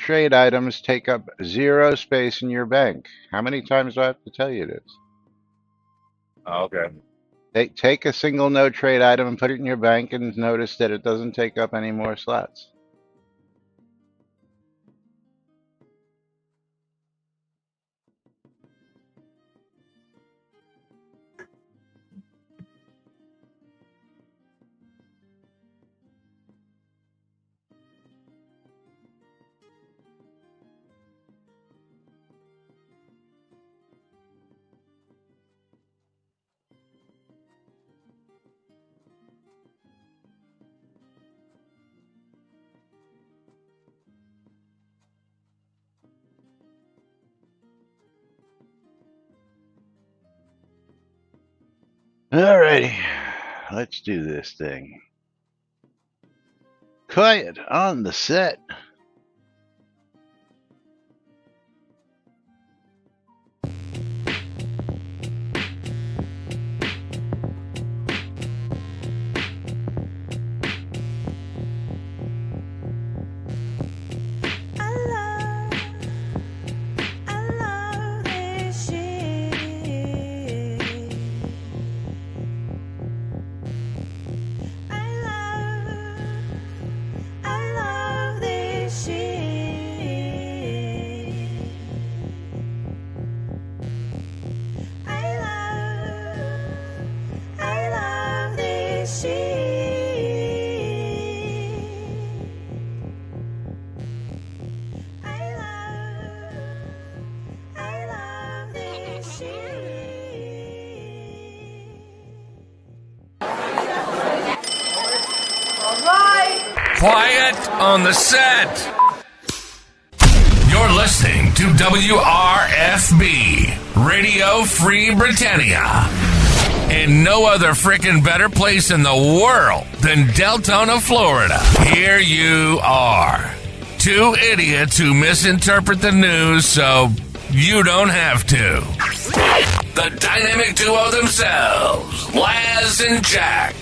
trade items take up zero space in your bank. How many times do I have to tell you this? Oh, okay. Take a single no trade item and put it in your bank and notice that it doesn't take up any more slots. Alrighty, let's do this thing. Quiet on the set. Quiet on the set. You're listening to WRFB, Radio Free Britannia. And no other frickin' better place in the world than Deltona, Florida. Here you are. Two idiots who misinterpret the news so you don't have to. The dynamic duo themselves, Laz and Jack.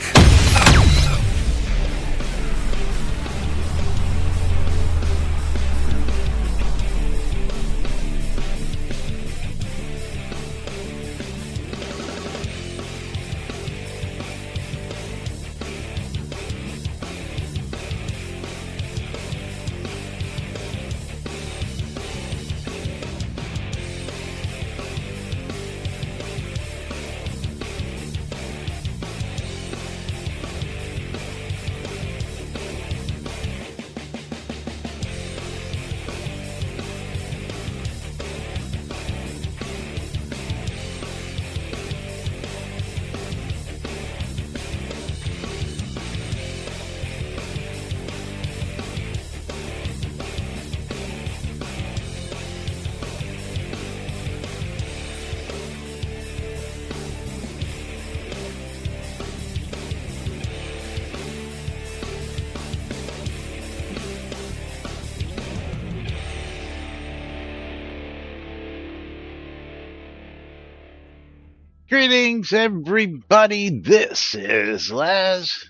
Greetings, everybody. This is Laz.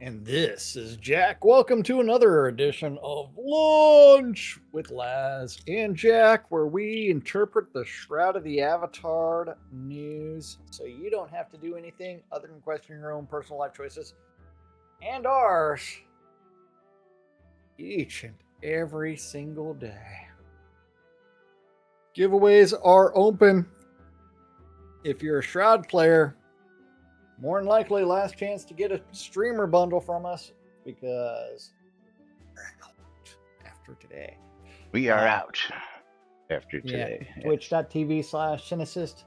And this is Jack. Welcome to another edition of Lunch with Laz and Jack, where we interpret the Shroud of the Avatar news so you don't have to do anything other than question your own personal life choices and ours each and every single day. Giveaways are open. If you're a Shroud player, more than likely last chance to get a streamer bundle from us, because we're out after today. We are out after today. Yeah, twitch.tv/Cynicist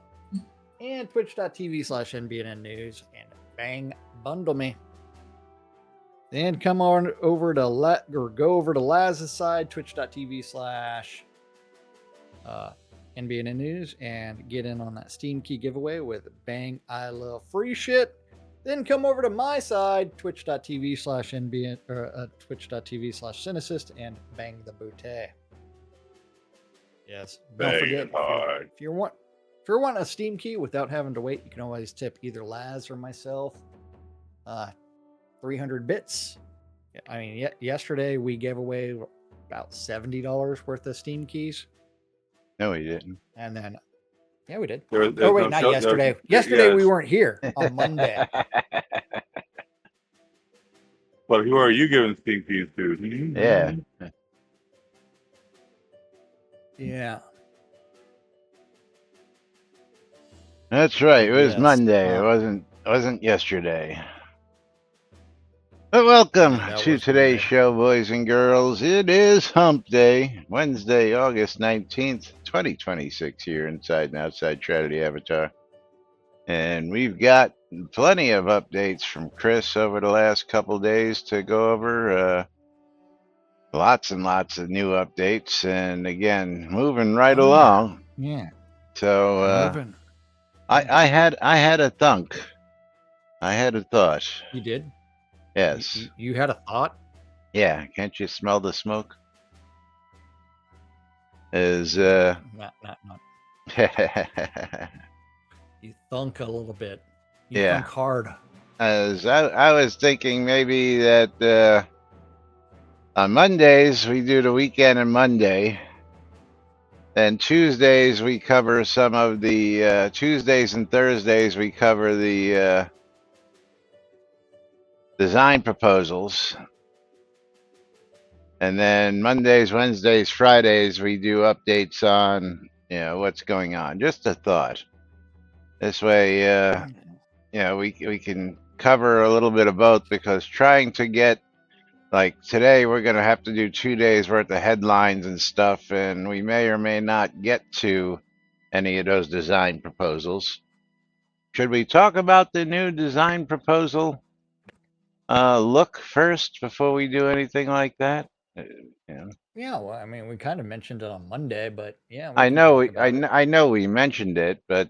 and twitch.tv/NBNN News, and bang, bundle me. Then come on over to go over to Laz's side, twitch.tv/NBNN News, and get in on that Steam key giveaway with bang, I love free shit. Then come over to my side, twitch.tv/NBN or twitch.tv/Cynicist, and bang the booty. Yes, don't forget, if you're wanting a Steam key without having to wait, you can always tip either Laz or myself 300 bits. I mean, yesterday we gave away about $70 worth of Steam keys. No, he didn't. And then, yeah, we did. There's Oh, wait, no not show, yesterday. there- Yesterday yes. we weren't here on Monday. But who are you giving Steam keys to? Yeah. Yeah. That's right. It was Yes. Monday. It wasn't yesterday. But welcome Yeah, that to was today's Monday. show, boys and girls. It is Hump Day, Wednesday, August 19th, 2026, here inside and outside Shroud of the Avatar. And we've got plenty of updates from Chris over the last couple days to go over. Lots and lots of new updates. And again, moving right Oh, yeah. along. Yeah. So Moving. I had a thunk. I had a thought. You did? Yes. You had a thought? Yeah. Can't you smell the smoke? Is Not. as You thunk a little bit. You thunk hard. I was thinking maybe that on Mondays we do the weekend and Monday. Then Tuesdays we cover some of the Tuesdays and Thursdays we cover the design proposals. And then Mondays, Wednesdays, Fridays, we do updates on what's going on. Just a thought. This way, we can cover a little bit of both, because trying to get, like today, we're going to have to do 2 days worth of headlines and stuff, and we may or may not get to any of those design proposals. Should we talk about the new design proposal look first before we do anything like that? Yeah. Yeah, well, I mean, we kind of mentioned it on Monday, but yeah, we I can know, talk about it. I know we mentioned it, but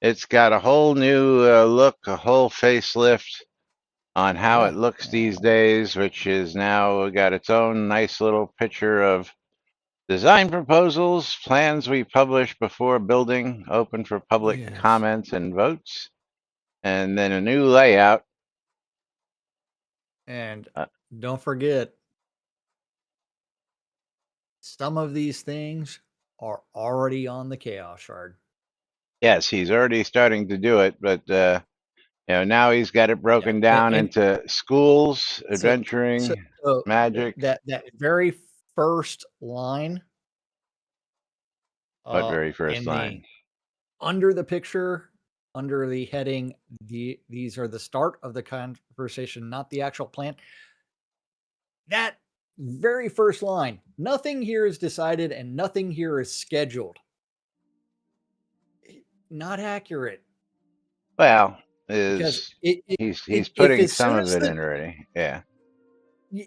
it's got a whole new look, a whole facelift on how it Yeah. looks these days, which is now got its own nice little picture of design proposals, plans we publish before building, open for public Yes. comments and votes, and then a new layout. And Uh, don't forget, some of these things are already on the Chaos Shard. yes, he's already starting to do it, but now he's got it broken down And into schools, so, adventuring, so magic. that very first line, What very first in the line? under the picture, under the heading, these are the start of the conversation, not the actual plan. That very first line, nothing here is decided and nothing here is scheduled. Not accurate. Well, Because he's if putting as some soon of as it in already. Yeah.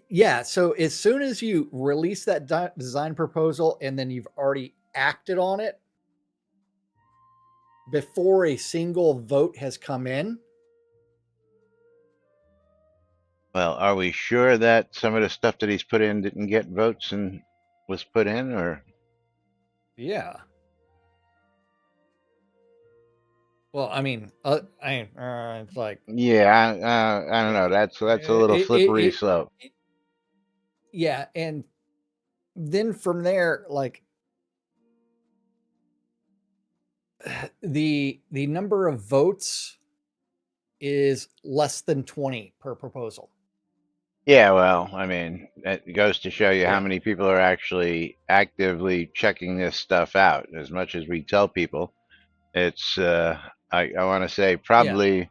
yeah, so as soon as you release that design proposal and then you've already acted on it before a single vote has come in. Well, are we sure that some of the stuff that he's put in didn't get votes and was put in, or? Yeah. Well, I mean, it's like, Yeah, I don't know. That's a little slippery slope. Yeah, and then from there, like the number of votes is less than 20 per proposal. Yeah, well, I mean, it goes to show you how Yeah. many people are actually actively checking this stuff out. As much as we tell people, it's I want to say probably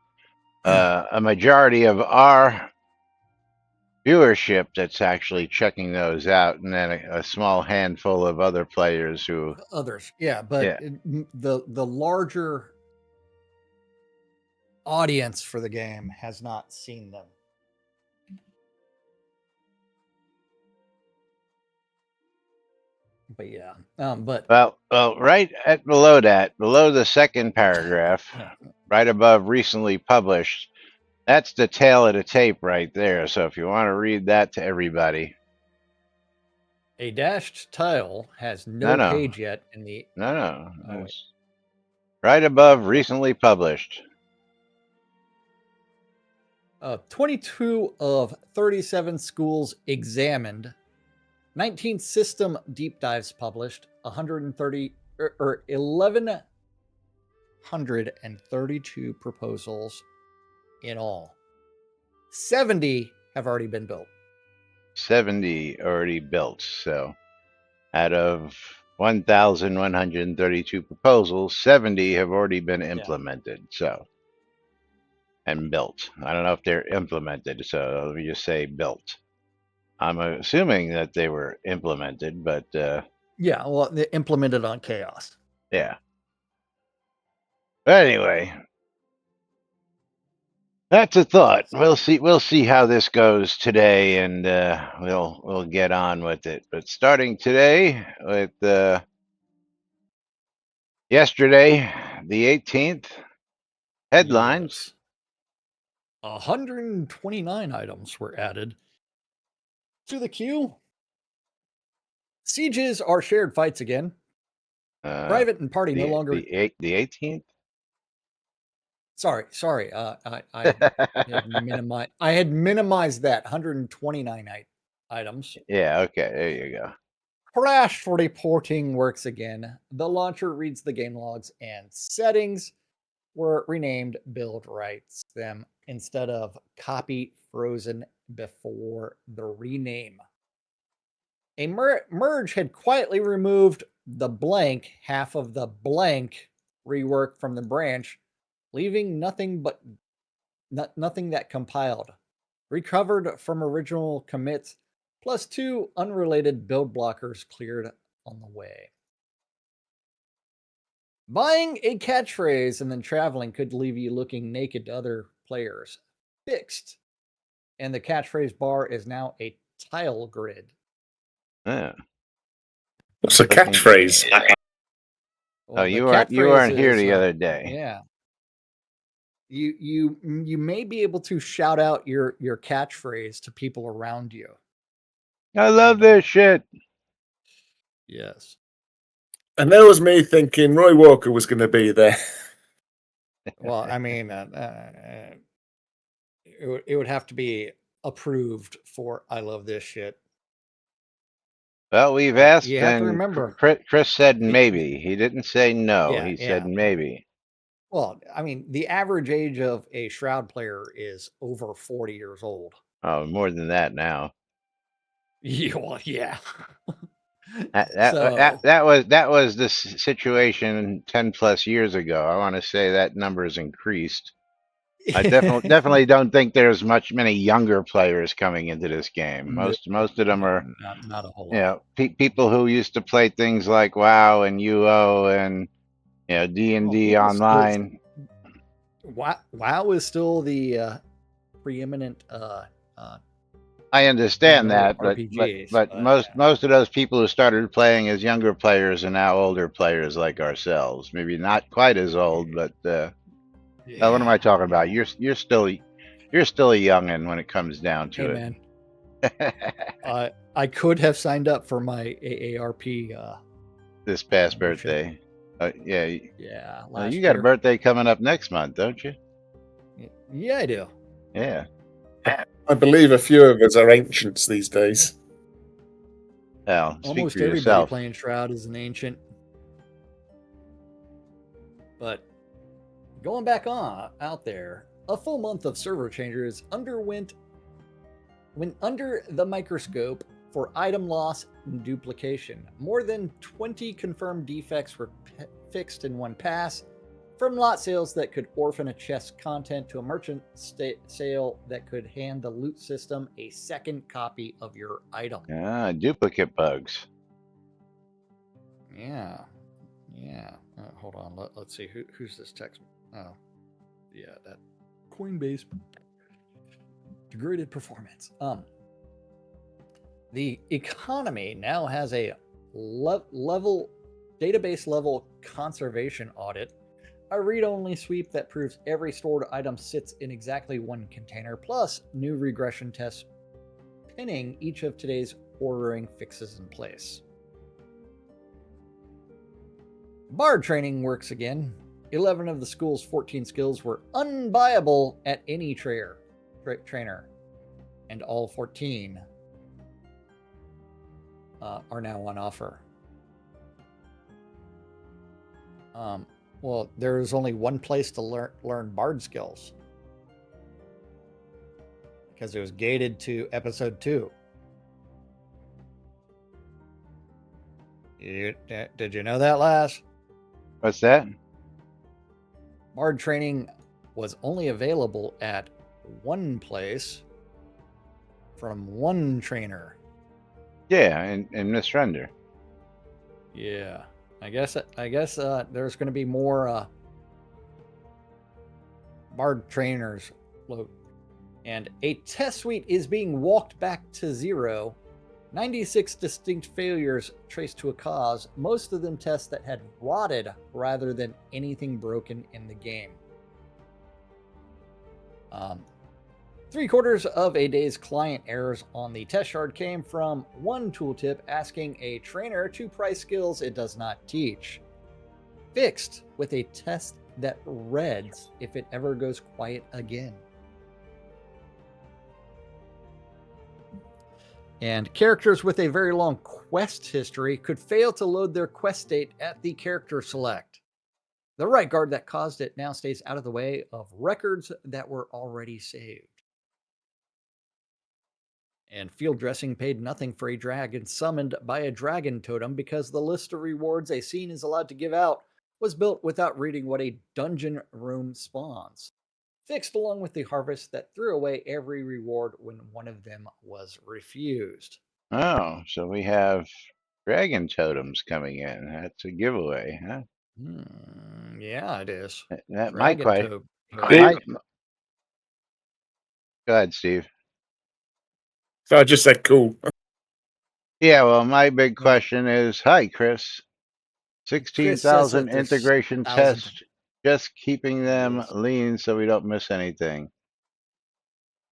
a majority of our viewership that's actually checking those out, and then a small handful of other players who. Others, yeah, but Yeah. the larger audience for the game has not seen them. But yeah, but Well, right below that, below the second paragraph, yeah. right above recently published, that's the tail of the tape right there. So if you want to read that to everybody. A dashed tile has No, no no. page yet in the No. Oh, wait. It's right above recently published. 22 of 37 schools examined 19 system deep dives published, 130 or 1,132 proposals in all. 70 have already been built. 70 already built. So out of 1,132 proposals, 70 have already been implemented. So, and built. I don't know if they're implemented. So let me just say built. I'm assuming that they were implemented, but yeah, well, they implemented on Chaos. Yeah. But anyway, that's a thought. We'll see. We'll see how this goes today, and we'll get on with it. But starting today with yesterday, the 18th, headlines. Yes. 129 items were added to the queue. Sieges are shared fights again. Private and party no longer. The 18th. Sorry. I had minimized that 129 items. Yeah. Okay. There you go. Crash reporting works again. The launcher reads the game logs, and settings were renamed build rights them instead of copy frozen before the rename. A merge had quietly removed the blank half of the blank rework from the branch, leaving nothing that compiled. Recovered from original commits, plus 2 unrelated build blockers cleared on the way. Buying a catchphrase and then traveling could leave you looking naked to other players. Fixed. And the catchphrase bar is now a tile grid. Yeah. What's a catchphrase? Well, you weren't here the other day. Yeah. You may be able to shout out your catchphrase to people around you. I love this shit. Yes. And that was me thinking Roy Walker was going to be there. Well, I mean, it would have to be approved for I love this shit. Well, we've asked, you have and to remember, Chris said maybe. He didn't say no. Yeah, he said maybe. Well, I mean, the average age of a Shroud player is over 40 years old. Oh, more than that now. Yeah, well, yeah. That was the situation 10 plus years ago. I want to say that number has increased. I definitely don't think there's many younger players coming into this game. Most of them are not a whole lot. People who used to play things like WoW and UO and D&D online. WoW is still the preeminent. I understand that, RPGs, but most of those people who started playing as younger players are now older players like ourselves. Maybe not quite as old, but what am I talking about? You're still a youngin' when it comes down to it. Man. I could have signed up for my AARP this past birthday. Yeah. Last you got year. a birthday coming up next month, don't you? Yeah, I do. Yeah. I believe a few of us are ancients these days. Well, almost speak for everybody yourself. Playing Shroud is an ancient. But going back out there, a full month of server changes went under the microscope for item loss and duplication. More than 20 confirmed defects were fixed in one pass, from lot sales that could orphan a chest content to a merchant sale that could hand the loot system a second copy of your item. Duplicate bugs. Yeah. Hold on. Let's see. Who's this text? Oh, yeah, that Coinbase degraded performance. The economy now has a database level conservation audit, a read-only sweep that proves every stored item sits in exactly one container, plus new regression tests pinning each of today's ordering fixes in place. Bard training works again. 11 of the school's 14 skills were unbuyable at any trainer, and all 14 are now on offer. Well, there's only one place to learn bard skills because it was gated to episode 2. Did you know that, Lass? What's that? Bard training was only available at one place from one trainer. Yeah, and Miss Render. Yeah, I guess there's going to be more Bard trainers, and a test suite is being walked back to 0. 96 distinct failures traced to a cause, most of them tests that had rotted rather than anything broken in the game. 3/4 of a day's client errors on the test shard came from one tooltip asking a trainer to price skills it does not teach. Fixed with a test that reads if it ever goes quiet again. And characters with a very long quest history could fail to load their quest state at the character select. The right guard that caused it now stays out of the way of records that were already saved. And field dressing paid nothing for a dragon summoned by a dragon totem because the list of rewards a scene is allowed to give out was built without reading what a dungeon room spawns. Fixed along with the harvest that threw away every reward when one of them was refused. Oh, so we have dragon totems coming in. That's a giveaway, huh? Yeah, it is. That my question. Steve? Go ahead, Steve. So I just said cool. Yeah, well, my big question is, hi, Chris. 16,000 integration tests, just keeping them lean so we don't miss anything.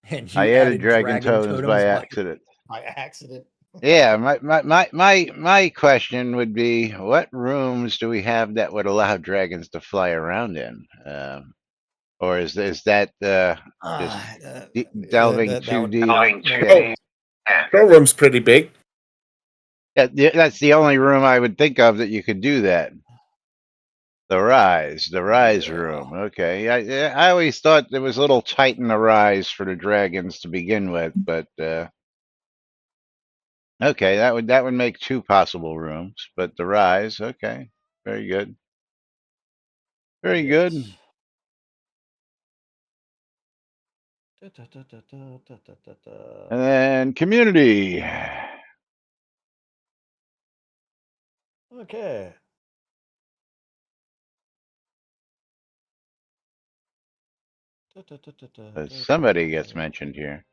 And I added dragon totems by accident. By accident. Yeah, my question would be, what rooms do we have that would allow dragons to fly around in? Or is that just delving too deep? Control room's pretty big. Yeah, that's the only room I would think of that you could do that. The rise room. Okay, I always thought it was a little tight in the rise for the dragons to begin with, but okay, that would make 2 possible rooms. But the rise, okay, very good, very good. And then community. Okay. Somebody gets mentioned here.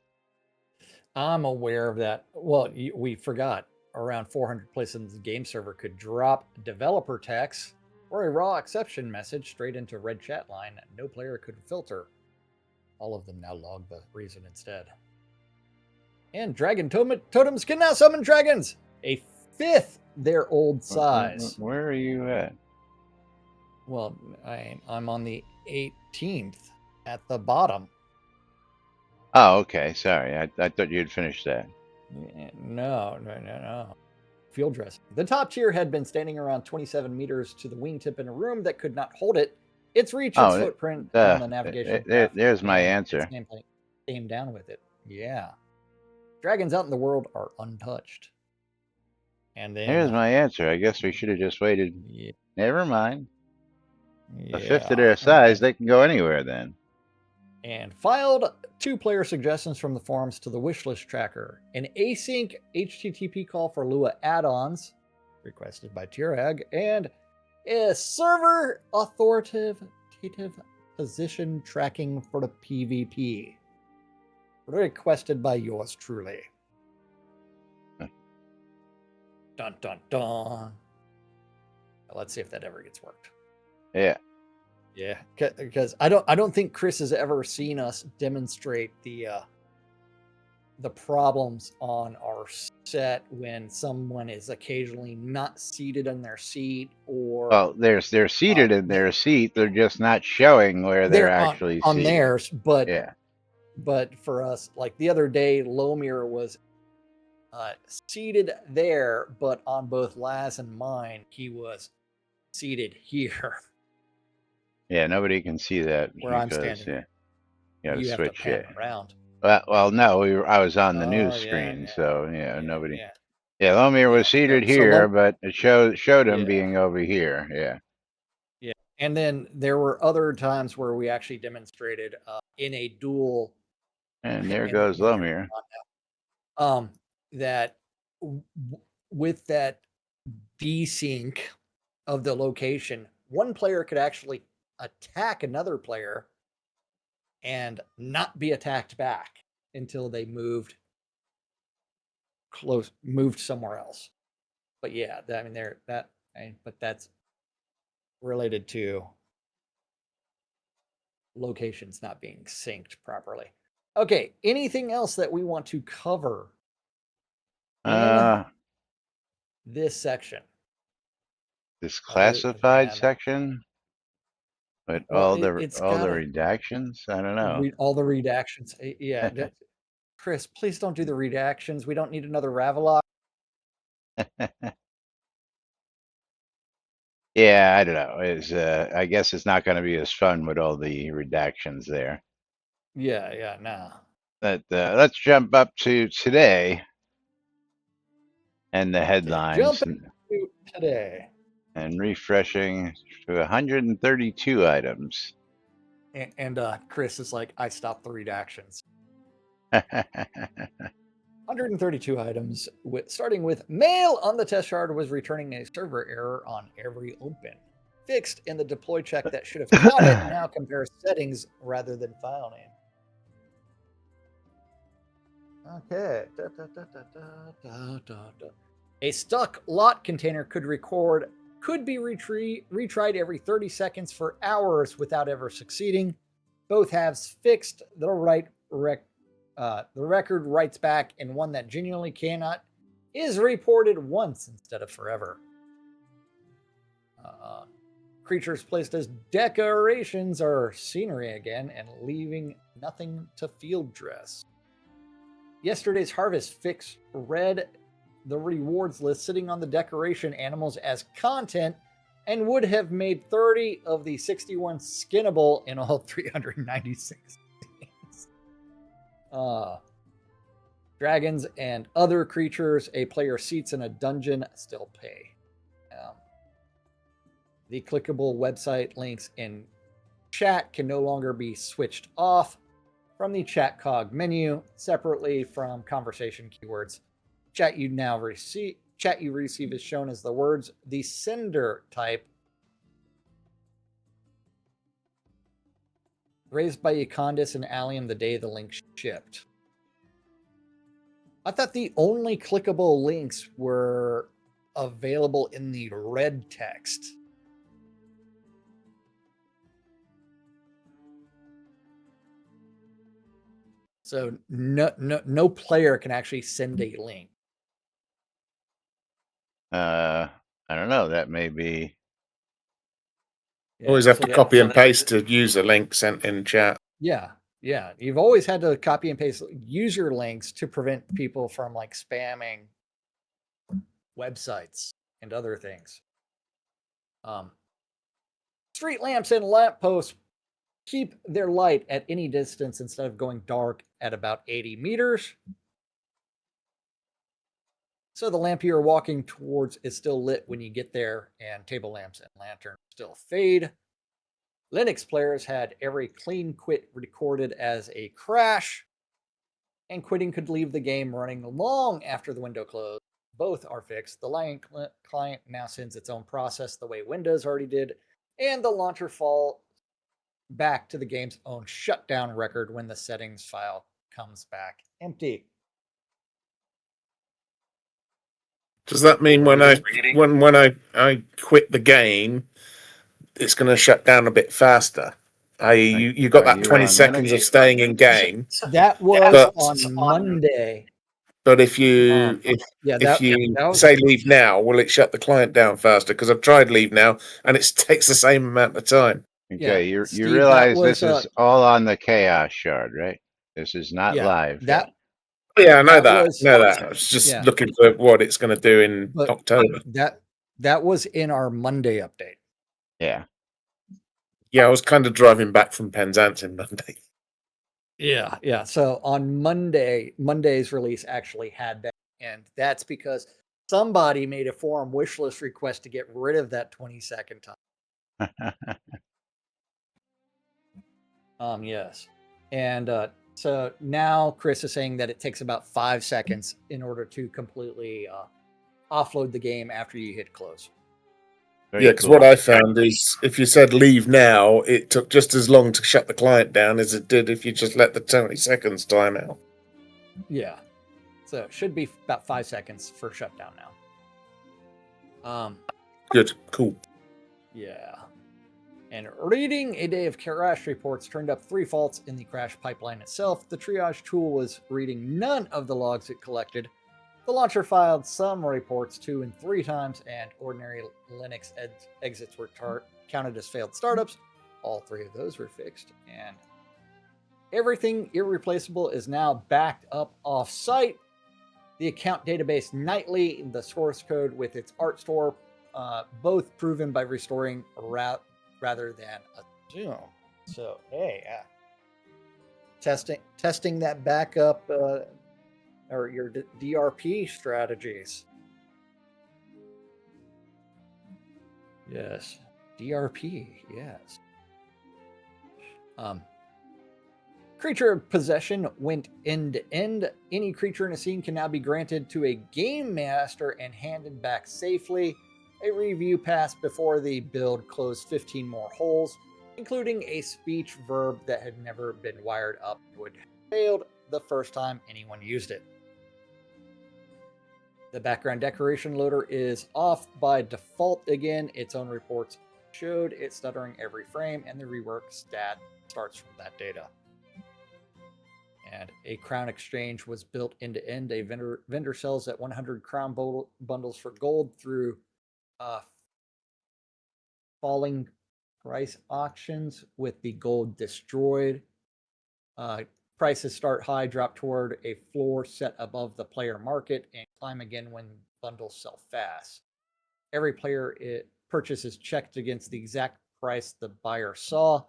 I'm aware of that. Well, we forgot around 400 places in the game server could drop developer text or a raw exception message straight into red chat line that no player could filter. All of them now log the reason instead. And dragon totems can now summon dragons, a 5th their old size. Where are you at? Well, I'm on the 18th at the bottom. Oh, okay. Sorry, I thought you'd finished that. No. Field dressing. The top tier had been standing around 27 meters to the wingtip in a room that could not hold it. Its reach, its footprint on the navigation. There's my answer. Came down with it. Yeah. Dragons out in the world are untouched. And then here's my answer. I guess we should have just waited. Yeah. Never mind. A 5th of their size, they can go anywhere then. And filed 2 player suggestions from the forums to the wishlist tracker. An async HTTP call for Lua add-ons, requested by Tirag, and a server authoritative position tracking for the PvP, requested by yours truly. Dun dun dun. Let's see if that ever gets worked. Yeah. Yeah, because I don't think Chris has ever seen us demonstrate the problems on our set when someone is occasionally not seated in their seat, or well, they're seated in their seat. They're just not showing where they're actually on seated. theirs. But yeah, but for us, like the other day, Lomir was seated there, but on both Laz and mine, he was seated here. Yeah, nobody can see that Where I'm because standing. you got to You have to switch pan it. around. Well, no, I was on the Oh, news yeah, screen, yeah, so yeah, nobody. yeah. Yeah, Lomir was Yeah, seated so here, but it showed him Yeah. being over here. Yeah. Yeah, and then there were other times where we actually demonstrated in a duel. And there And the goes meter is Lomir. on now. That with that desync of the location, one player could actually attack another player and not be attacked back until they moved somewhere else. But yeah, I mean, but that's related to locations not being synced properly. Okay, anything else that we want to cover in this section? This Other classified than section with well, all the it's all the gotta redactions. I don't know. read all the redactions. Yeah, Chris, please don't do the redactions. We don't need another Ravelock. Yeah, I don't know. I guess it's not going to be as fun with all the redactions there. Yeah, nah. But let's jump up to today and the Okay, headlines jump into today. and refreshing to 132 items. And Chris is like, I stopped the redactions. 132 items, starting with mail on the test shard was returning a server error on every open. Fixed in the deploy check that should have caught it now compares settings rather than file name. Okay. A stuck lot container could be retried every 30 seconds for hours without ever succeeding. Both halves fixed. The record writes back, and one that genuinely cannot is reported once instead of forever. Creatures placed as decorations are scenery again and leaving nothing to field dress. Yesterday's harvest fix read the rewards list sitting on the decoration animals as content and would have made 30 of the 61 skinnable in all 396 scenes. Dragons and other creatures a player seats in a dungeon still pay. The clickable website links in chat can no longer be switched off from the chat cog menu separately from conversation keywords. Chat you receive is shown as the words the sender type raised by Econdis and Allium the day the link shipped. I thought the only clickable links were available in the red text. So no player can actually send a link. I don't know. That may be. Always have to copy and paste to user link sent in chat. Yeah. You've always had to copy and paste user links to prevent people from like spamming websites and other things. Street lamps and lampposts keep their light at any distance instead of going dark at about 80 meters. So the lamp you're walking towards is still lit when you get there, and table lamps and lanterns still fade. Linux players had every clean quit recorded as a crash, and quitting could leave the game running long after the window closed. Both are fixed. The Lion client now sends its own process the way Windows already did, and the launcher fall back to the game's own shutdown record when the settings file comes back empty. Does that mean when I quit the game, it's going to shut down a bit faster? You got that 20 seconds of staying in game. That was on Monday. But if you say leave now, will it shut the client down faster? Because I've tried leave now and it takes the same amount of time. Okay, you realize this is all on the Chaos Shard, right? This is not live. Yeah, I know That that. I was just looking for what it's going to do in October. That was in our Monday update. Yeah. Yeah, I was kind of driving back from Penzance in Monday. Yeah. So on Monday's release actually had that, and that's because somebody made a forum wish list request to get rid of that 20-second time. Yes. And so now Chris is saying that it takes about 5 seconds in order to completely offload the game after you hit close. Yeah, because what I found is if you said leave now, it took just as long to shut the client down as it did if you just let the 20 seconds time out. Yeah. So it should be about 5 seconds for shutdown now. Good. Cool. Yeah. And reading a day of crash reports turned up 3 faults in the crash pipeline itself. The triage tool was reading none of the logs it collected. The launcher filed some reports 2 and 3 times, and ordinary Linux exits were counted as failed startups. All 3 of those were fixed, and everything irreplaceable is now backed up off-site. The account database nightly, the source code with its art store, both proven by restoring rather than assume. So, hey, testing that backup or your DRP strategies. Yes, DRP. Yes. Creature of possession went end to end. Any creature in a scene can now be granted to a game master and handed back safely. A review passed before the build closed 15 more holes, including a speech verb that had never been wired up and would have failed the first time anyone used it. The background decoration loader is off by default again. Its own reports showed it stuttering every frame, and the rework stat starts from that data. And a crown exchange was built end to end. A vendor sells at 100 crown bundles for gold through falling price auctions with the gold destroyed. Prices start high, drop toward a floor set above the player market, and climb again when bundles sell fast. Every player purchase is checked against the exact price the buyer saw.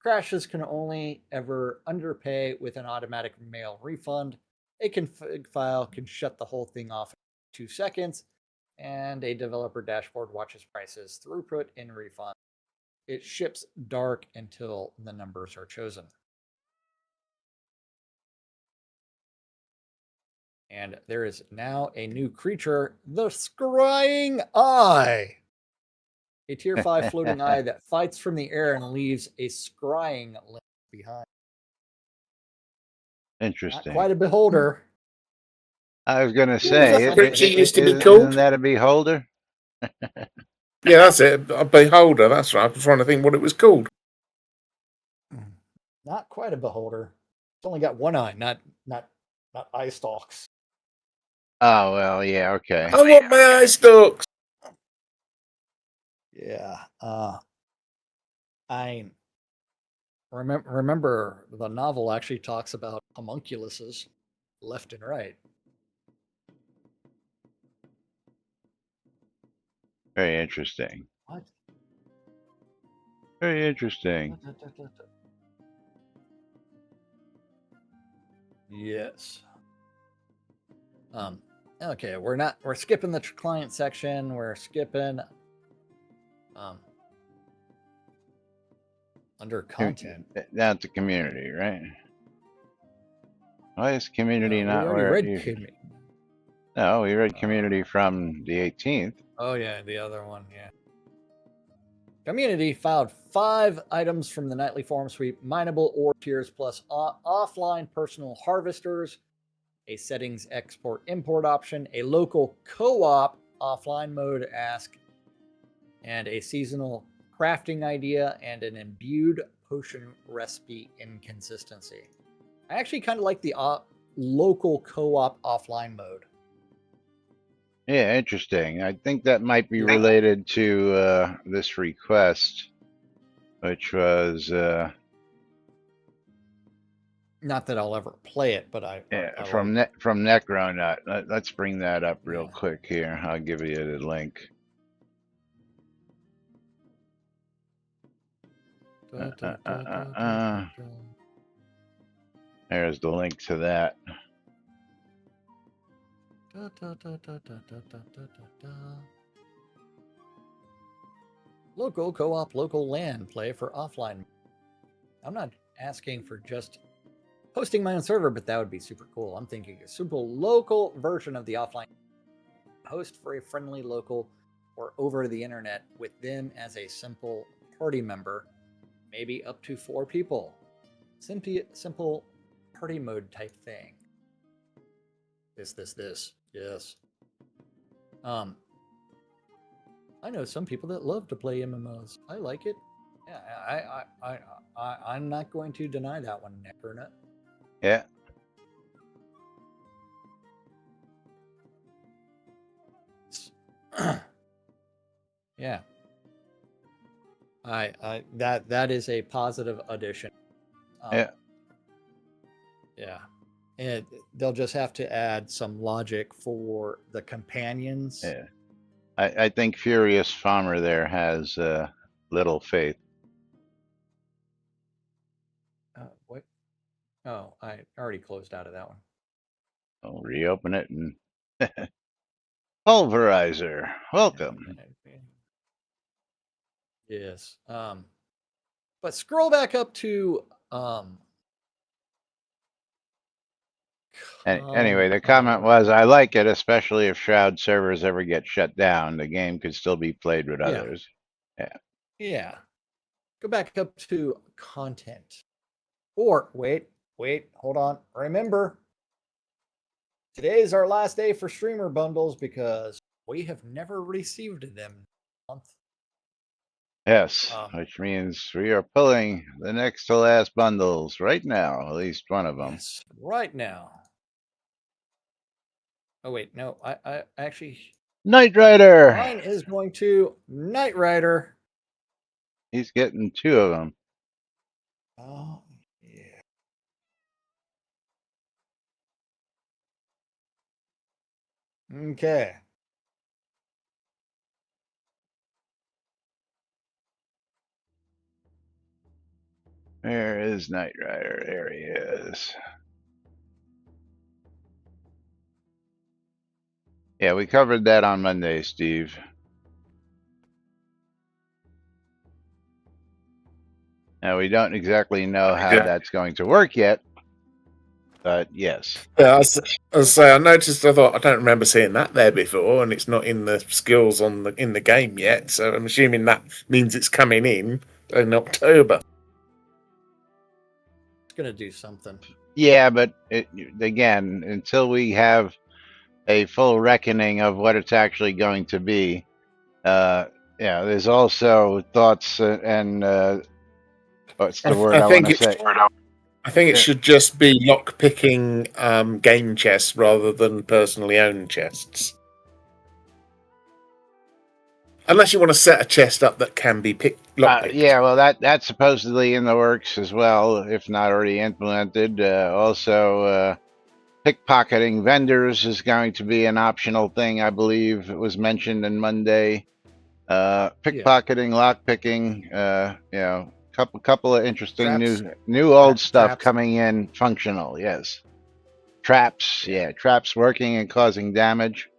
Crashes can only ever underpay with an automatic mail refund. A config file can shut the whole thing off in 2 seconds, and a developer dashboard watches prices, throughput, and refund. It ships dark until the numbers are chosen. And there is now a new creature, the Scrying Eye. A tier 5 floating eye that fights from the air and leaves a scrying link behind. Interesting. Not quite a beholder. I was going to say, used to be called? Isn't that a beholder? Yeah, that's it. A beholder. That's right. I was trying to think what it was called. Not quite a beholder. It's only got one eye, not eye stalks. Oh, well, yeah, okay. I want my eye stalks. Yeah. I remember the novel actually talks about homunculuses left and right. Very interesting. What? Very interesting. Yes. Okay, we're skipping the client section. We're skipping under content. Down to community, right? Why is community not we already where read you... community. No, we read community from the 18th. Oh yeah, the other one, yeah. Community filed 5 items from the nightly forum sweep: mineable ore tiers plus offline personal harvesters, a settings export import option, a local co-op offline mode ask, and a seasonal crafting idea, and an imbued potion recipe inconsistency. I actually kind of like the local co-op offline mode. Yeah, interesting. I think that might be related to this request, which was Not that I'll ever play it, but I from like from Necronut. Let's bring that up real Yeah. quick here. I'll give you the link. There's the link to that. Local co-op, local LAN play for offline. I'm not asking for just hosting my own server, but that would be super cool. I'm thinking a super local version of the offline host for a friendly local or over the internet with them as a simple party member, maybe up to 4 people. Simple party mode type thing. This. Yes. I know some people that love to play MMOs. I like it. Yeah, I'm not going to deny that one, Necronut. Yeah. Yeah. That is a positive addition. Yeah. Yeah. And they'll just have to add some logic for the companions. Yeah. I think Furious Farmer there has little faith. What? Oh, I already closed out of that one. I'll reopen it and Pulverizer. Welcome. Yes. But scroll back up to Anyway, the comment was, I like it, especially if Shroud servers ever get shut down. The game could still be played with others. Yeah. Go back up to content. Or wait, hold on. Remember, today is our last day for streamer bundles because we have never received them this month. Yes, which means we are pulling the next to last bundles right now, at least one of them. Yes, right now. Oh wait, no, I actually Knight Rider. Mine is going to Knight Rider. He's getting 2 of them. Oh yeah. Okay. Where is Knight Rider? There he is. Yeah, we covered that on Monday, Steve. Now, we don't exactly know how that's going to work yet, but yes. Yeah, I noticed. I thought I don't remember seeing that there before, and it's not in the skills in the game yet. So I'm assuming that means it's coming in October. It's gonna do something. Yeah, but again, until we have a full reckoning of what it's actually going to be, there's also thoughts and what's the word I want to say? I think it should just be lock picking game chests rather than personally owned chests. Unless you want to set a chest up that can be picked. Yeah, well, that's supposedly in the works as well, if not already implemented. Also, pickpocketing vendors is going to be an optional thing. I believe it was mentioned in Monday. Pickpocketing, lockpicking, couple of interesting new old stuff traps coming in functional. Yes, traps. Yeah, traps working and causing damage.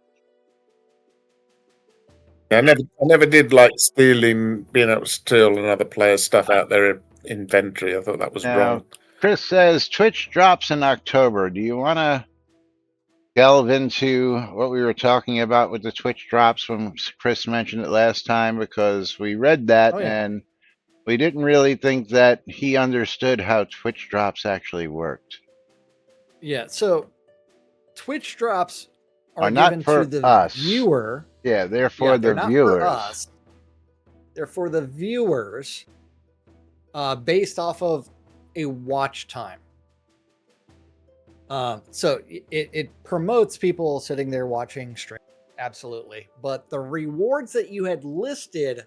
I never did like being able to steal another player's stuff out their inventory. I thought that was wrong. Chris says Twitch drops in October. Do you want to delve into what we were talking about with the Twitch drops when Chris mentioned it last time? Because we read that and we didn't really think that he understood how Twitch drops actually worked. Yeah, so Twitch drops are not given for to the us. viewer. Yeah, they're for the viewers. For us. They're for the viewers based off of a watch time. So it promotes people sitting there watching stream. Absolutely. But the rewards that you had listed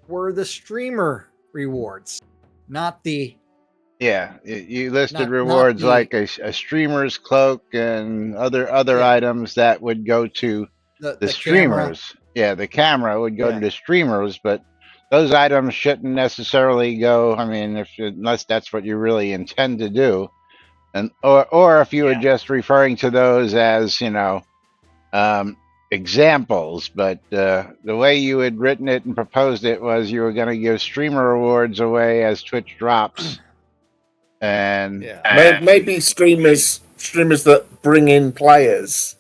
were the streamer rewards, not the Yeah, you listed Not rewards the like a streamer's cloak and other yeah items that would go to the the camera. streamers. Yeah, the camera would go to Yeah, the streamers, but those items shouldn't necessarily go. I mean, unless that's what you really intend to do, and or if you were yeah, just referring to those as um, examples. But the way you had written it and proposed it was you were going to give streamer rewards away as Twitch drops, and yeah. Maybe streamers that bring in players.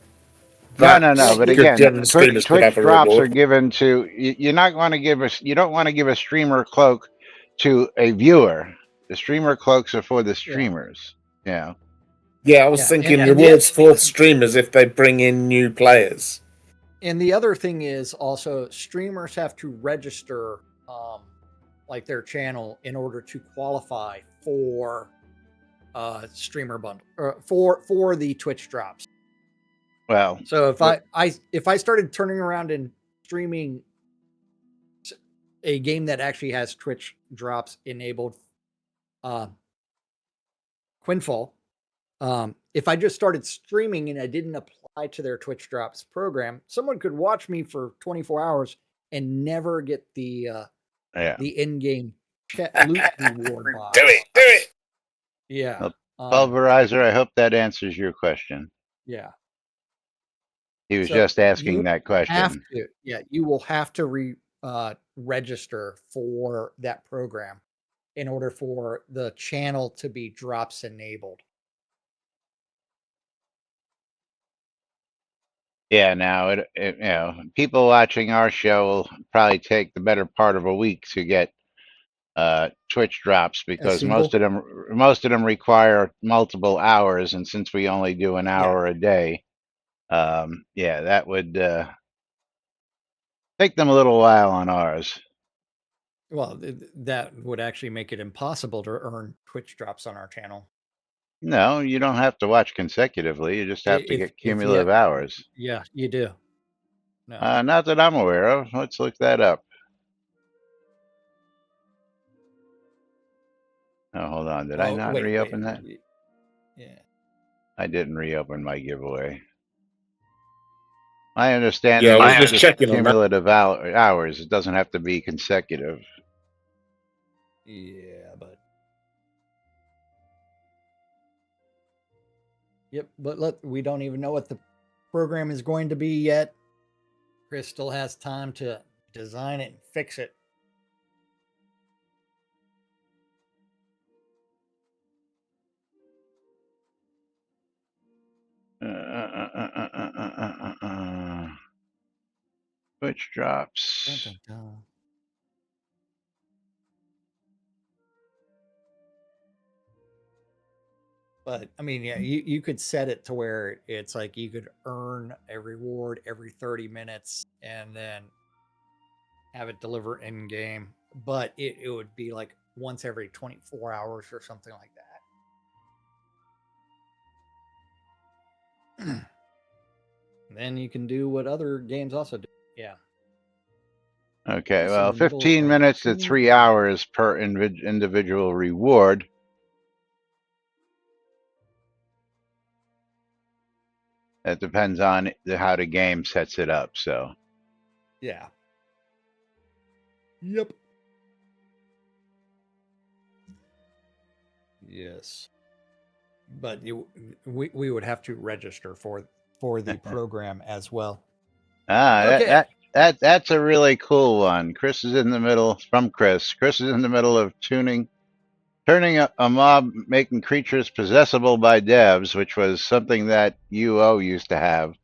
no. That But could again, general streamers could Twitch have a drops are reward. given to you're not want to give a you don't want to give a streamer cloak to a viewer. The streamer cloaks are for the Yeah. streamers. Yeah. Yeah, I was Yeah, thinking and rewards for streamers if they bring in new players. And the other thing is also streamers have to register like their channel in order to qualify for streamer bundle or for the Twitch drops. Well, So if I started turning around and streaming a game that actually has Twitch drops enabled, Quinfall, if I just started streaming and I didn't apply to their Twitch drops program, someone could watch me for 24 hours and never get the yeah. in-game loot reward box. Do it. Yeah. Pulverizer, I hope that answers your question. Yeah. He was So just asking you that question. You will have to register for that program in order for the channel to be drops enabled. Yeah, now people watching our show will probably take the better part of a week to get Twitch drops because most of them require multiple hours, and since we only do an hour a day, that would take them a little while on ours. Well, that would actually make it impossible to earn Twitch drops on our channel. No, you don't have to watch consecutively. You just have to get cumulative hours. Yeah, you do. No. Not that I'm aware of. Let's look that up. Oh, hold on. Did I not reopen that? Yeah. I didn't reopen my giveaway. My understanding Yeah, I is was just checking on that. cumulative hours. It doesn't have to be consecutive. Yeah, but yep, but look, we don't even know what the program is going to be yet. Chris still has time to design it and fix it. Twitch drops. Dun, dun, dun. But I mean, yeah, you could set it to where it's like you could earn a reward every 30 minutes and then have it deliver in game, but it would be like once every 24 hours or something like that. Then you can do what other games also do. Yeah. Okay, well, 15 minutes to 3 hours per individual reward. That depends on how the game sets it up, so. Yeah. Yep. Yes. But we would have to register for the program as well. Okay. That's a really cool one. Chris is in the middle. From Chris. Chris is in the middle of turning a mob, making creatures possessable by devs, which was something that UO used to have.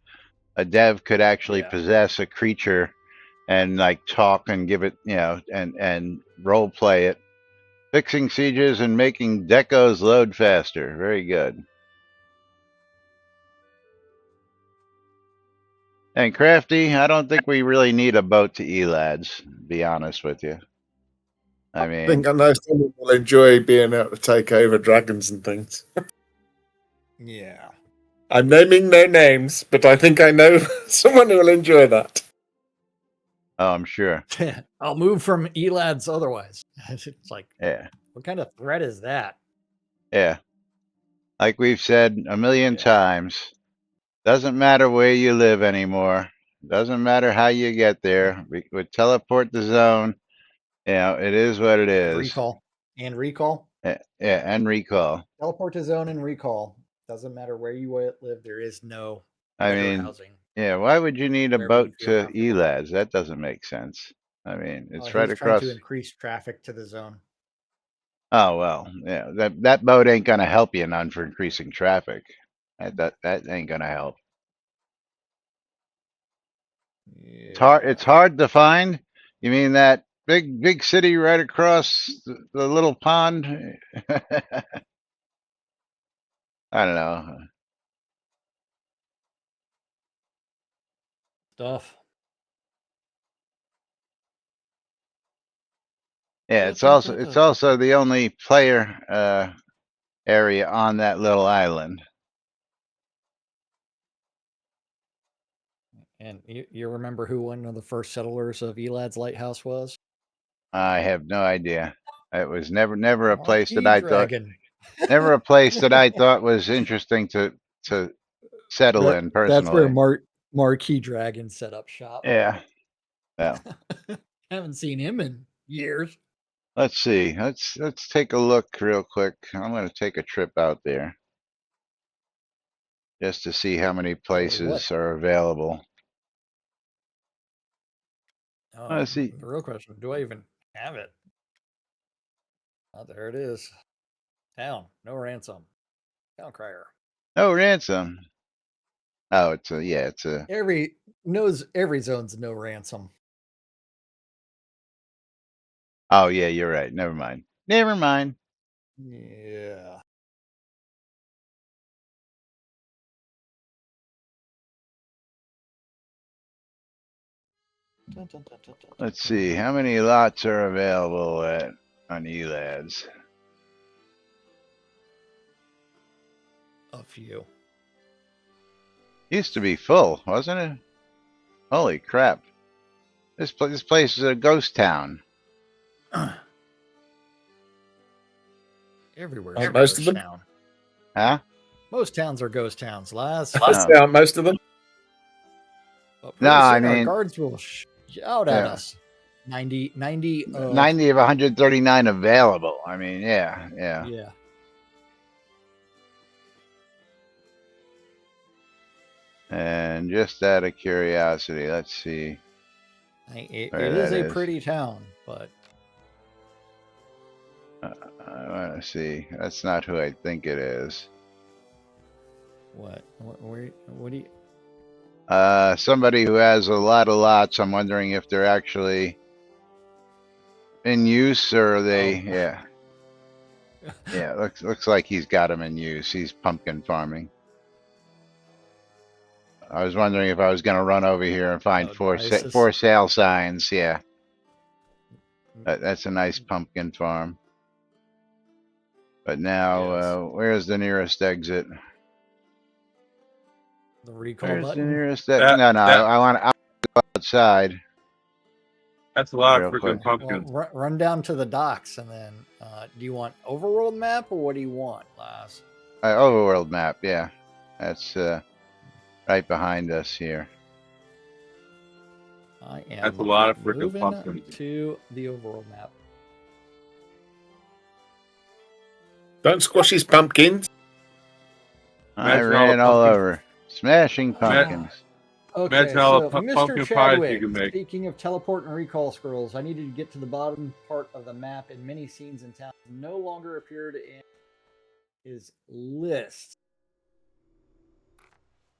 A dev could actually possess a creature and like talk and give it, and role play it. Fixing sieges and making decos load faster. Very good. And Crafty, I don't think we really need a boat to ELADs, to be honest with you. I mean, I think I know someone will enjoy being able to take over dragons and things. Yeah. I'm naming no names, but I think I know someone who will enjoy that. Oh, I'm sure. I'll move from ELADs otherwise. It's like, yeah. What kind of threat is that? Yeah. Like we've said a million times, doesn't matter where you live anymore. Doesn't matter how you get there. We would teleport the zone. It is what it And is. recall. And recall. Yeah, and recall. Teleport to zone and recall. Doesn't matter where you live. There is no I better mean, housing. yeah, why would you need a Wherever you boat feel to comfortable. Elads? That doesn't make sense. I mean, it's right He's trying to across. increase traffic to the zone. Oh well, yeah. That boat ain't gonna help you none for increasing traffic. That ain't gonna help. Yeah. It's hard to find. You mean that big city right across the little pond? I don't know. Stuff. Yeah, it's also the only player area on that little island. And you remember who one of the first settlers of Elad's lighthouse was? I have no idea. It was never a place that Marquee I thought Dragon. never a place that I thought was interesting to settle in That's where personally. Marquee Dragon set up shop. Yeah. Well, Haven't seen him in years. let's see. Let's take a look real quick. I'm going to take a trip out there just to see how many places are available. Let's see. The real question: do I even have it? Oh, there it is. Town, no ransom. Town crier. No ransom. Oh, it's a Every zone's no ransom. Oh yeah, you're right. Never mind. Never mind. Yeah. Let's see how many lots are available on Elads. A few. Used to be full, wasn't it? Holy crap! This place is a ghost town. Everywhere. Most of them. Town. Huh? Most towns are ghost towns. Last. Yeah, most of them. No, I our mean guards will shout at us. 90 of 90 of 139 available. I mean, yeah. Yeah. And just out of curiosity, let's see. It is a pretty town, but I want to see. That's not who I think it is. what do you? Somebody who has a lot of lots. I'm wondering if they're actually in use or are they? Yeah. Yeah. Looks like he's got them in use. He's pumpkin farming. I was wondering if I was going to run over here and find for sale signs. Yeah. That's a nice pumpkin farm. But now, where's the nearest exit? The recall Where's button. the nearest exit? No, I want to go outside. That's a lot of freaking pumpkins. Well, run down to the docks and then. Do you want overworld map or what do you want, Laz? Overworld map. Yeah, that's right behind us here. I am. That's a lot of freaking pumpkins. To the overworld map. Don't squash his pumpkins. I ran all over, smashing pumpkins. Okay, so Mr. Chadwick, speaking of teleport and recall scrolls, I needed to get to the bottom part of the map, and many scenes in town no longer appeared in his list.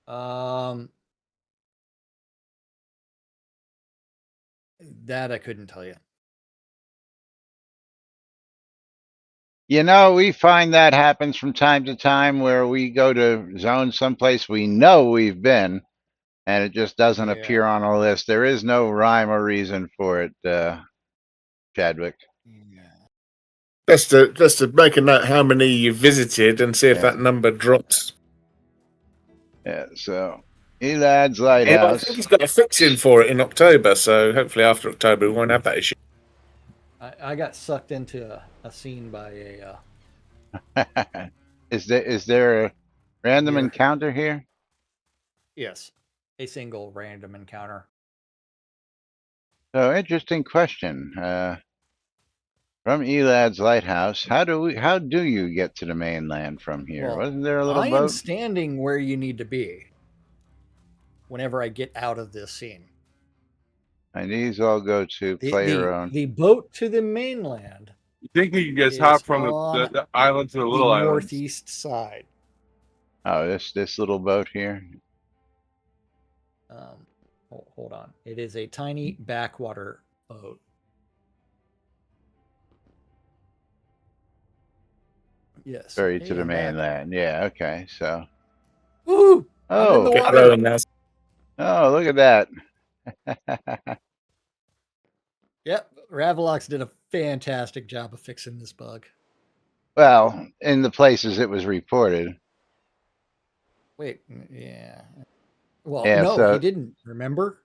That I couldn't tell you. You know, we find that happens from time to time where we go to zone someplace we know we've been, and it just doesn't appear on a list. There is no rhyme or reason for it, Chadwick. Just to make a note how many you visited and see if that number drops. Yeah, so Elad's Lighthouse. I think he's got a fix-in for it in October, so hopefully after October we won't have that issue. I got sucked into a scene by a Is there a random Here. encounter here? Yes, a single random encounter. So interesting question. From Elad's lighthouse, how do you get to the mainland from here? Well, Wasn't there a little I am boat? standing where you need to be whenever I get out of this scene. And these all go to player own. The boat to the mainland. You think you can is just hop from on the island to the the little island? northeast side. Oh, this little boat here. Hold on. It is a tiny backwater boat. Yes. Ferry Hey, to the I'm back. mainland. Yeah, okay. So Woo! I'm in the Oh, water. Going now. oh, look at that. Yep. Ravalox did a fantastic job of fixing this bug. Well, in the places it was reported. Wait, yeah. Well, Yeah, no, he so didn't. Remember?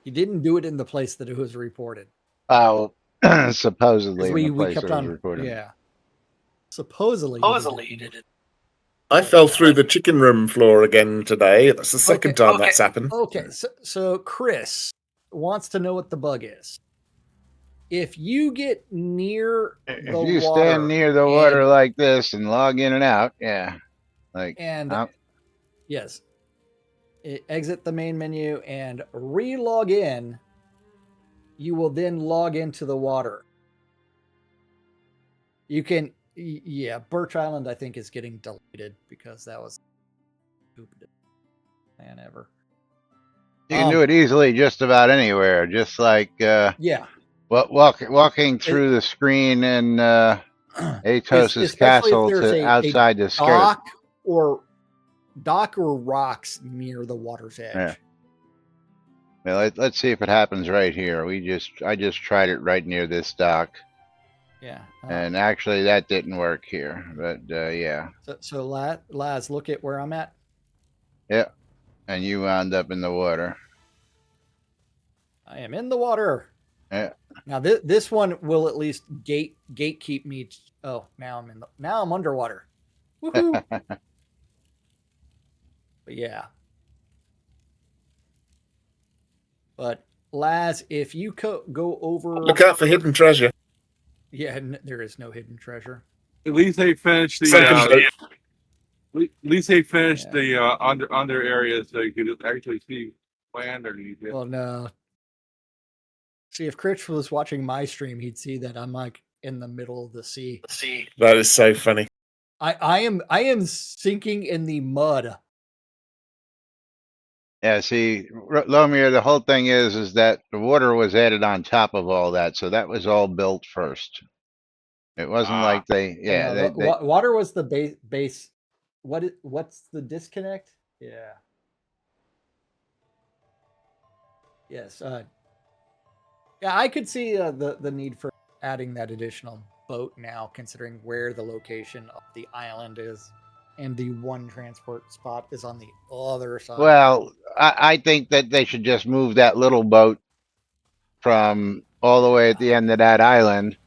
He didn't do it in the place that it was reported. oh, Because supposedly in the we place kept it was on. reported. Yeah. Supposedly he did it. I fell through the chicken room floor again today. That's the second time that's happened. Okay, so Chris wants to know what the bug is. If you get near the If you water stand near the water like this and log in and out, yeah, like yes, exit the main menu and re-log in, you will then log into the water. You can, yeah, Birch Island I think is getting deleted because that was the stupidest plan ever. you can do it easily just about anywhere. Just like yeah, walking through the screen in Atos's castle to outside the skirt. Dock or rocks near the water's edge. Yeah. Well, let's see if it happens right here. I just tried it right near this dock. Yeah. And actually, that didn't work here. But yeah. So Laz, look at where I'm at. Yeah. And you wound up in the water. I am in the water. Yeah. Now this one will at least gatekeep me. Oh, now I'm underwater. Woohoo! But yeah. But Laz, if you go over, Look out for hidden treasure. Yeah, there is no hidden treasure. At least they finished the. At least they finished the under areas so you could actually see land underneath it. Well, no. See, if Critch was watching my stream, he'd see that I'm like in the middle of the sea. That is so funny. I am sinking in the mud. Yeah, see, Lomir, the whole thing is that the water was added on top of all that, so that was all built first. It wasn't like water was the base. What's the disconnect? Yeah. Yes. Yeah, I could see the need for adding that additional boat now, considering where the location of the island is, and the one transport spot is on the other side. Well, I think that they should just move that little boat from all the way at the end of that island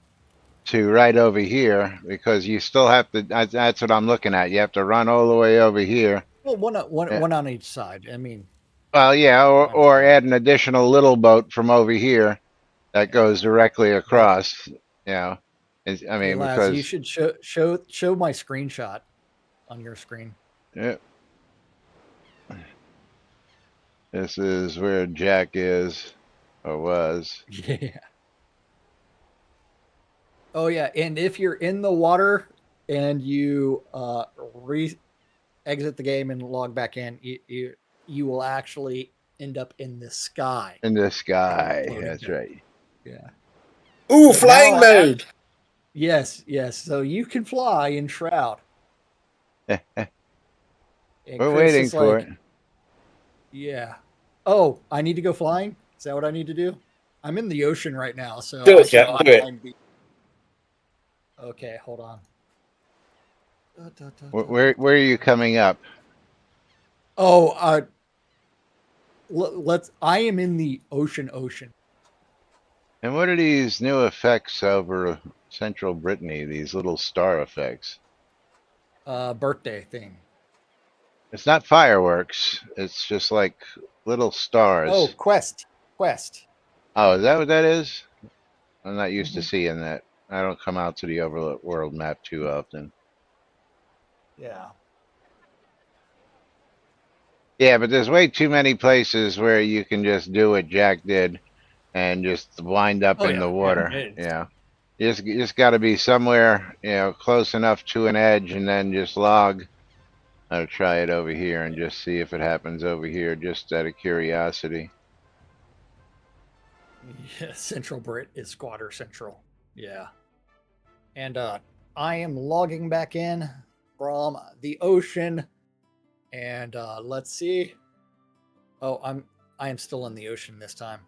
to right over here, because you still have to. That's what I'm looking at. You have to run all the way over here. Well, one on each side. I mean. Well, yeah, or add an additional little boat from over here that goes directly across. You know, I mean, hey, Laz, because you should show my screenshot on your screen. Yeah. This is where Jack is, or was. Yeah. Oh yeah, and if you're in the water and you exit the game and log back in, you will actually end up in the sky. In the sky, that's right. Yeah. Ooh, flying mode. Yes. So you can fly in Shroud. We're waiting for it. Yeah. Oh, I need to go flying? Is that what I need to do? I'm in the ocean right now, so do it, yeah, do it. Okay, hold on. Where are you coming up? Oh, I am in the ocean. And what are these new effects over central Brittany? These little star effects. Birthday thing. It's not fireworks. It's just like little stars. Oh, Quest. Oh, is that what that is? I'm not used to Mhm. seeing that. I don't come out to the overworld map too often. Yeah. Yeah, but there's way too many places where you can just do what Jack did and just wind up Oh in the yeah. water. Yeah. You just got to be somewhere, close enough to an edge and then just log. I'll try it over here and just see if it happens over here, just out of curiosity. Yeah, Central Brit is Squatter Central. Yeah. And I am logging back in from the ocean. And let's see. Oh, I am still in the ocean this time.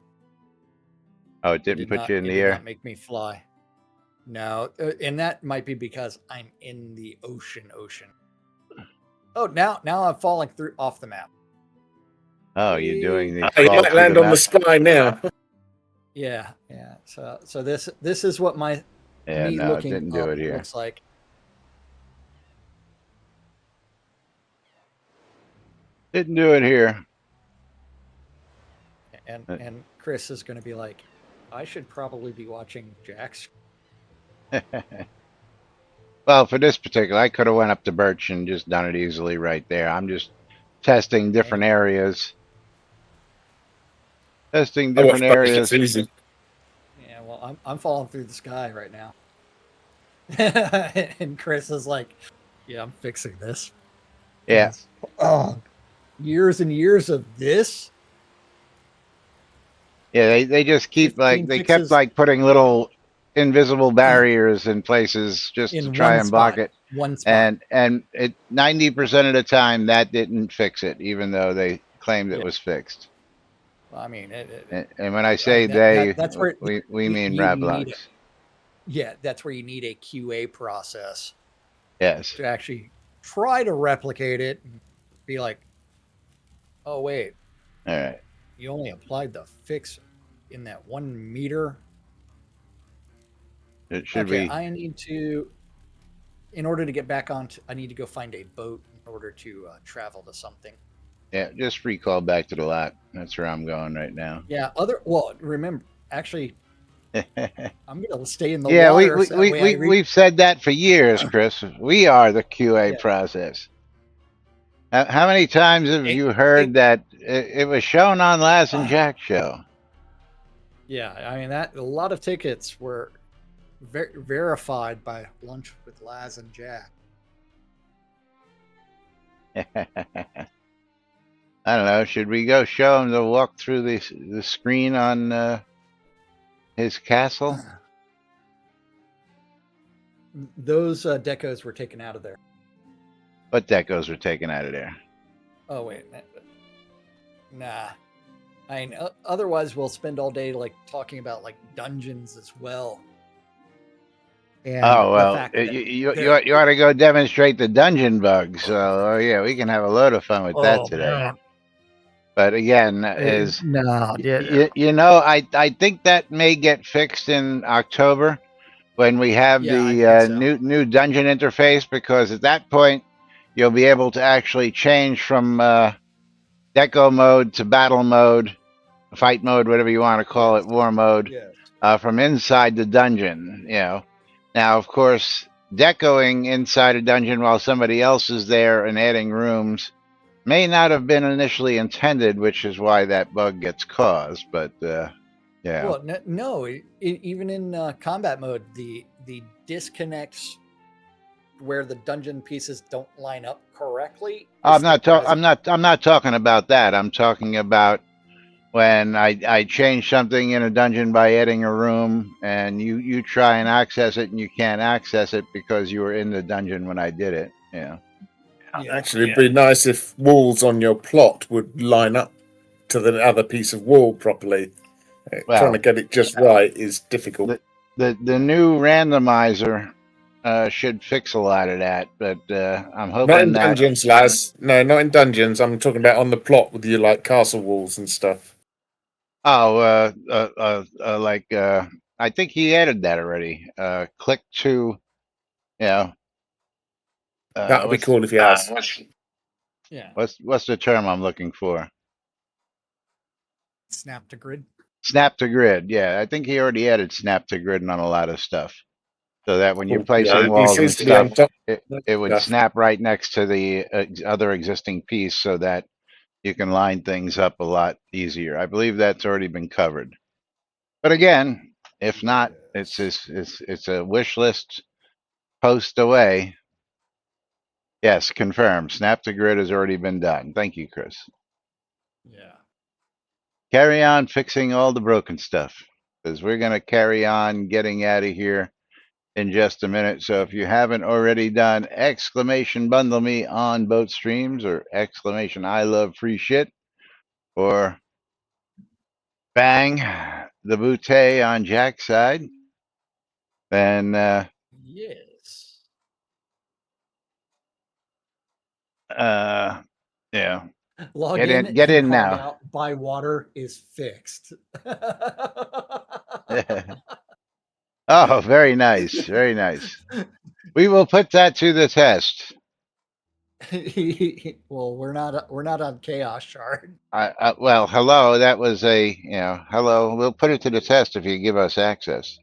Oh, it didn't put you in It the did air? not make me fly. No, and that might be because I'm in the ocean. Oh, now I'm falling through off the map. Oh, you're doing the You fall might through land the on the map? sky now. Yeah. So this is what Yeah, me no, it looking didn't do up it here. looks like. Didn't do it here. And Chris is going to be like, I should probably be watching Jack's. Well, for this particular, I could have went up to Birch and just done it easily right there. I'm just testing different areas. Testing I different watch Birch, areas. it's easy. Yeah, well, I'm falling through the sky right now. And Chris is like, yeah, I'm fixing this. Yeah. Oh, years and years of this. Yeah, they just keep 15 they kept fixes putting little invisible barriers in places just to in try one and block spot. it. One spot. And it 90% of the time that didn't fix it, even though they claimed it Yeah. was fixed. Well, I mean, And when I say that's where we mean you need Rablox. it. Yeah, that's where you need a QA process Yes. to actually try to replicate it and be like, oh wait, All right. you only applied the fix in that 1 meter. Should Okay, we? I need to, in order to get back on, I need to go find a boat in order to travel to something. Yeah, just recall back to the lot. That's where I'm going right now. Yeah, remember, actually, I'm going to stay in the Yeah, water. So that way we've said that for years, Chris. We are the QA process. How many times have you heard that it was shown on Laz and Jack's show? Yeah, I mean, that a lot of tickets were verified by Lunch with Laz and Jack. I don't know. Should we go show him the walk through the screen on his castle? Those decos were taken out of there. What decos were taken out of there? Oh wait, nah. I mean, otherwise we'll spend all day like talking about like dungeons as well. And oh well, you ought to go demonstrate the dungeon bugs. So yeah, we can have a load of fun with that today. Man. But again, I think that may get fixed in October when we have the new dungeon interface, because at that point you'll be able to actually change from deco mode to battle mode, fight mode, whatever you want to call it, war mode, from inside the dungeon. Now, of course, decoing inside a dungeon while somebody else is there and adding rooms may not have been initially intended, which is why that bug gets caused. But yeah. Well, no, even in combat mode, the disconnects where the dungeon pieces don't line up correctly. I'm not talking about that. I'm talking about when I change something in a dungeon by adding a room, and you try and access it, and you can't access it because you were in the dungeon when I did it. Yeah. Actually, it'd be nice if walls on your plot would line up to the other piece of wall properly. Trying to get it just right is difficult. The new randomizer should fix a lot of that, but I'm hoping not in dungeons, Laz. No, not in dungeons. I'm talking about on the plot with your like castle walls and stuff. Oh, like I think he added that already. Click to, you know, That would be what's cool if he has. Yeah. what's the term I'm looking for? Snap to grid. Snap to grid. Yeah, I think he already added snap to grid on a lot of stuff, so that when you're Cool. Yeah, placing he walls and seems to be on stuff, top it would stuff. snap right next to the other existing piece, so that you can line things up a lot easier. I believe that's already been covered. But again, if not, it's a wish list post away. Yes, confirmed. Snap to grid has already been done. Thank you, Chris. Yeah. Carry on fixing all the broken stuff, because we're going to carry on getting out of here in just a minute. So if you haven't already done exclamation bundle me on both streams, or exclamation I love free shit, or bang the bootay on Jack's side, then Yes. uh yeah, Log get in in and log now. out. Buy water is fixed. Oh, very nice, very nice. We will put that to the test. Well, we're not on Chaos Shard. Well, hello. That was a, hello. We'll put it to the test if you give us access.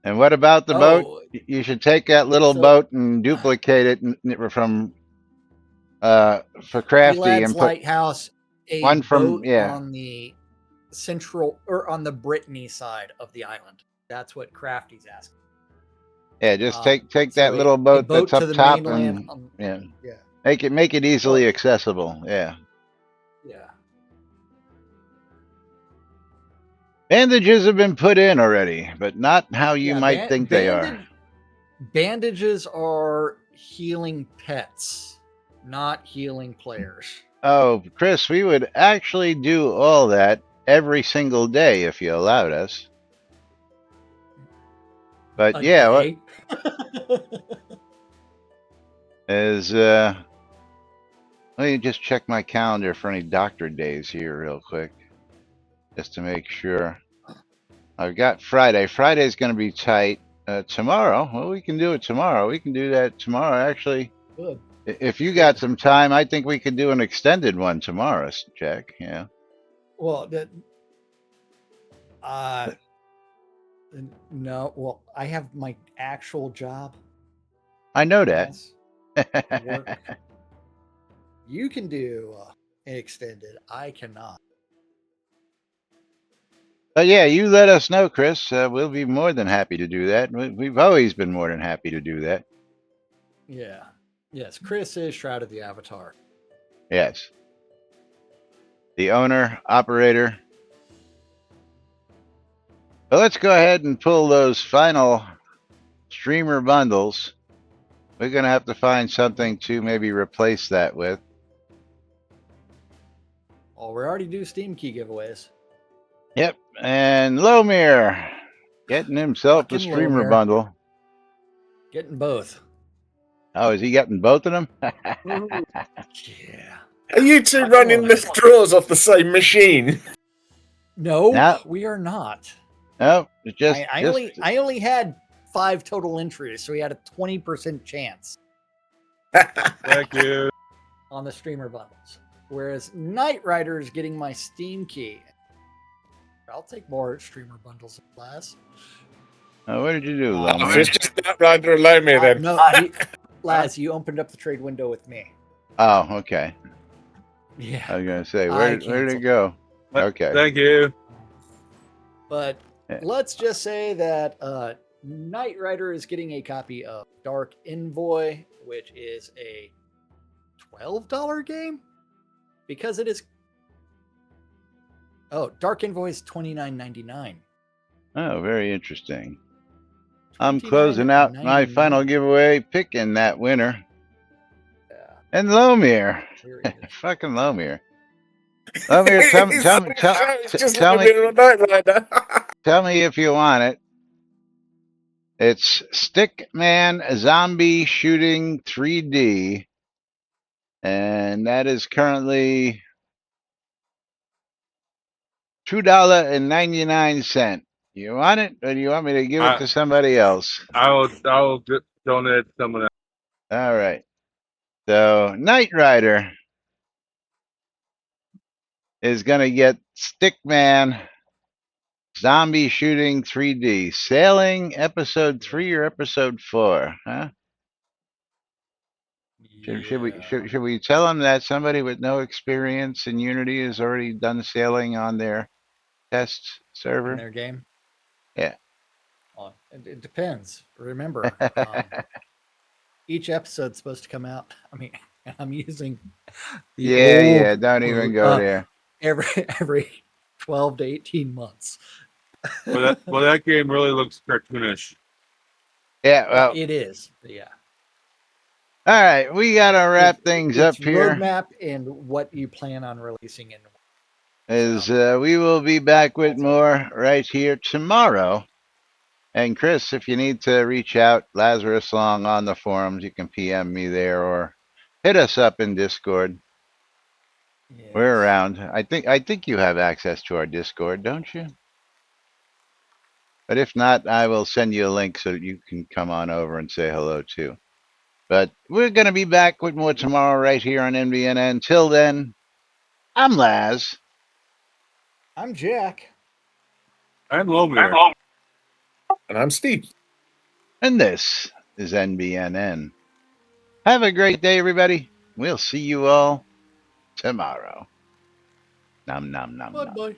And what about the boat? Oh, You should take that little so boat and duplicate it from for Crafty Elad's and put Lighthouse, a one from boat on the central or on the Brittany side of the island. That's what Crafty's asking. Yeah. Just take So that little a boat boat that's to up the top mainland. and yeah, Yeah. make it easily Well, accessible. Yeah. yeah. Bandages have been put in already, but not how you Yeah, might think they are. Bandages are healing pets, not healing players. Oh, Chris, we would actually do all that every single day if you allowed us. But yeah, what is let me just check my calendar for any doctor days here real quick, just to make sure. I've got Friday. Friday's going to be tight. Tomorrow, well, we can do it tomorrow. We can do that tomorrow. Actually, Good. if you got some time, I think we could do an extended one tomorrow, Jack. Yeah. Well, no. Well, I have my actual job. I know that. Work. You can do an extended. I cannot. But yeah, you let us know, Chris. We'll be more than happy to do that. We've always been more than happy to do that. Yeah. Yes, Chris is Shroud of the Avatar. Yes. The owner, operator. But let's go ahead and pull those final streamer bundles. We're going to have to find something to maybe replace that with. Oh, we already do Steam key giveaways. Yep. And Lomir getting himself the Fucking streamer Lomir. bundle. Getting both. Oh, is he getting both of them? Yeah. Are you two running the draws off the same machine? No, we are not. No, I only had 5 total entries, so we had a 20% chance. Thank you. On the streamer bundles. Whereas Knight Rider is getting my Steam key. I'll take more streamer bundles in class. What did you do, Lomir? It's just not Rider alone me then. No, Laz, you opened up the trade window with me. Oh, okay. Yeah. I was going to say, where did it go? Okay. Thank you. But let's just say that Knight Rider is getting a copy of Dark Envoy, which is a $12 game because it is. Oh, Dark Envoy is $29.99. Oh, very interesting. I'm closing out my final giveaway, picking that winner. Yeah. And Lomir. Fucking Lomir. Lomir, tell me if you want it. It's Stickman Zombie Shooting 3D. and that is currently $2.99. You want it, or do you want me to give it to somebody else? I will donate it to someone else. All right. So Knight Rider is going to get Stickman Zombie Shooting 3D Sailing Episode 3 or Episode 4, huh? Should we tell them that somebody with no experience in Unity has already done sailing on their test server in their game? Yeah. Well, it depends. Remember, each episode's supposed to come out. I mean, I'm using the yeah. Don't even go there. Every 12 to 18 months. Well, that game really looks cartoonish. Yeah, well, it is. Yeah. All right, we gotta wrap things up here. Roadmap and what you plan on releasing in. We will be back with more right here tomorrow. And Chris, if you need to reach out, Lazarus Long on the forums, you can PM me there or hit us up in Discord. Yes. We're around. I think you have access to our Discord, don't you? But if not, I will send you a link so that you can come on over and say hello too. But we're going to be back with more tomorrow right here on NBNN. Until then, I'm Laz. I'm Jack. I'm Lomir. And I'm Steve. And this is NBNN. Have a great day, everybody. We'll see you all tomorrow. Nom nom nom. Bye-bye.